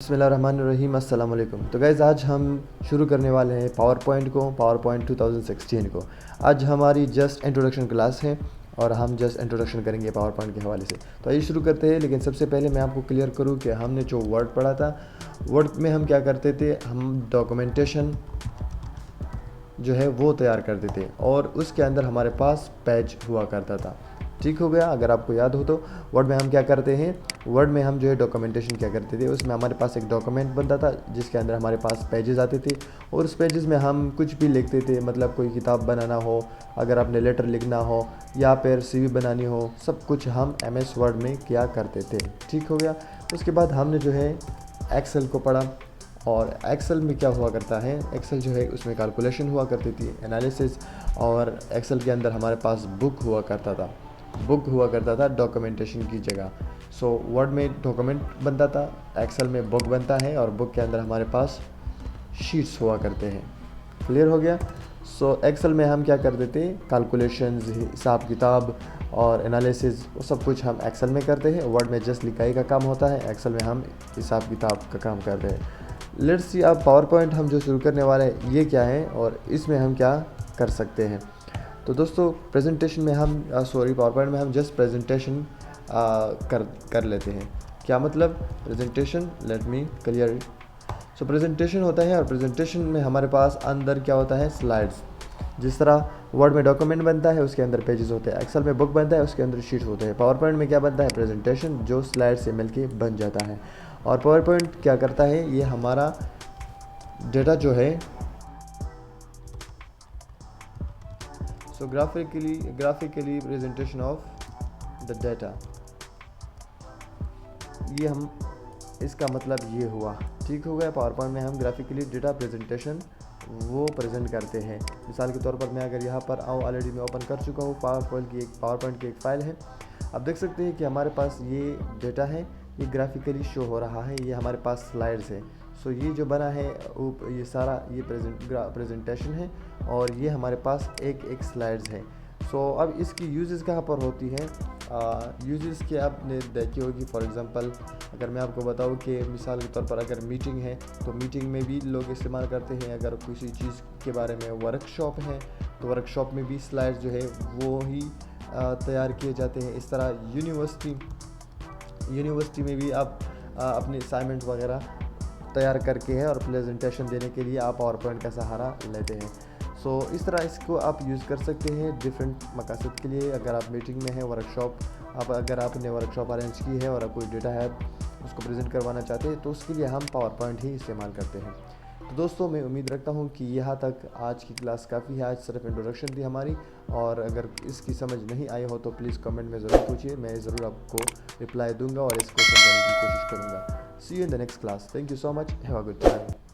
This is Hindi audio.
बिस्मिल्लाहिर्रहमानिर्रहीम अस्सलाम वालेकुम। तो गाइज़ आज हम शुरू करने वाले हैं पावर पॉइंट 2016 को। आज हमारी जस्ट इंट्रोडक्शन क्लास है और हम जस्ट इंट्रोडक्शन करेंगे पावर पॉइंट के हवाले से। तो आइए शुरू करते हैं, लेकिन सबसे पहले मैं आपको क्लियर करूं कि हमने जो वर्ड पढ़ा था, वर्ड में हम क्या करते थे, हम डॉक्यूमेंटेशन जो है वो तैयार करते थे और उसके अंदर हमारे पास पेज हुआ करता था। ठीक हो गया। अगर आपको याद हो तो वर्ड में हम क्या करते हैं, वर्ड में हम जो है डॉक्यूमेंटेशन क्या करते थे, उसमें हमारे पास एक डॉक्यूमेंट बनता था जिसके अंदर हमारे पास पेजेस आते थे और उस पेजेस में हम कुछ भी लिखते थे। मतलब कोई किताब बनाना हो, अगर आपने लेटर लिखना हो या फिर सीवी बनानी हो, सब कुछ हम एमएस वर्ड में किया करते थे। ठीक हो गया। उसके बाद हमने जो है एक्सेल को पढ़ा और एक्सेल में क्या हुआ करता है, एक्सेल जो है उसमें कैलकुलेशन हुआ करती थी, एनालिसिस, और एक्सेल के अंदर हमारे पास बुक हुआ करता था डॉक्यूमेंटेशन की जगह। सो वर्ड में डॉक्यूमेंट बनता था, एक्सेल में बुक बनता है और बुक के अंदर हमारे पास शीट्स हुआ करते हैं। क्लियर हो गया। सो एक्सेल में हम क्या करते थे, कैलकुलेशंस, हिसाब किताब और एनालिसिस, वो सब कुछ हम एक्सेल में करते हैं। वर्ड में जस्ट लिखाई का काम होता है, एक्सेल में हम हिसाब किताब का काम करते हैं। लेट्स सी, अब पावर पॉइंट हम जो शुरू करने वाले हैं ये क्या है और इसमें हम क्या कर सकते हैं। तो दोस्तों प्रेजेंटेशन में हम पावर पॉइंट में हम जस्ट प्रेजेंटेशन कर लेते हैं। क्या मतलब presentation, let me clear it. So presentation होता है और प्रेजेंटेशन में हमारे पास अंदर क्या होता है, स्लाइड्स। जिस तरह वर्ड में डॉक्यूमेंट बनता है उसके अंदर पेजेस होते हैं, एक्सेल में बुक बनता है उसके अंदर शीट्स होते हैं, पावर पॉइंट में क्या बनता है, प्रेजेंटेशन, जो स्लाइड से मिलके बन जाता है। और पावर पॉइंट क्या करता है, ये हमारा डेटा जो है, so graphically presentation of the data, ये हम, इसका मतलब ये हुआ। ठीक हो गया। पावर पॉइंट में हम ग्राफिकली डेटा प्रेजेंटेशन वो प्रेजेंट करते हैं। मिसाल के तौर पर मैं अगर यहाँ पर आऊँ, ऑलरेडी मैं ओपन कर चुका हूँ, पावर पॉइंट की एक फ़ाइल है। अब देख सकते हैं कि हमारे पास ये डेटा है, ये ग्राफिकली शो हो रहा है, ये हमारे पास स्लाइड्स है। सो ये जो बना है ये सारा ये प्रेजेंटेशन है और ये हमारे पास एक स्लाइड्स है। सो अब इसकी यूजेस कहाँ पर होती हैं, यूजेस के आपने देखी होगी। फॉर एग्जांपल अगर मैं आपको बताऊं कि मिसाल के तौर पर अगर मीटिंग है तो मीटिंग में भी लोग इस्तेमाल करते हैं। अगर किसी चीज़ के बारे में वर्कशॉप है तो वर्कशॉप में भी स्लाइड्स जो है वो ही तैयार किए जाते हैं। इस तरह यूनिवर्सिटी में भी आप अपने असाइनमेंट वगैरह तैयार करके है और प्रेजेंटेशन देने के लिए आप पावर पॉइंट का सहारा लेते हैं। सो इस तरह इसको आप यूज़ कर सकते हैं डिफरेंट मकसद के लिए। अगर आप मीटिंग में हैं, वर्कशॉप, अगर आपने वर्कशॉप अरेंज की है और कोई डेटा है उसको प्रेजेंट करवाना चाहते हैं तो उसके लिए हम पावर पॉइंट ही इस्तेमाल करते हैं। तो दोस्तों मैं उम्मीद रखता हूँ कि यहाँ तक आज की क्लास काफ़ी है। आज सिर्फ इंट्रोडक्शन थी हमारी, और अगर इसकी समझ नहीं आई हो तो प्लीज़ कमेंट में ज़रूर पूछिए, मैं ज़रूर आपको रिप्लाई दूंगा और इसको समझाने की कोशिश करूँगा। See you in the next class. Thank you so much, have a good time.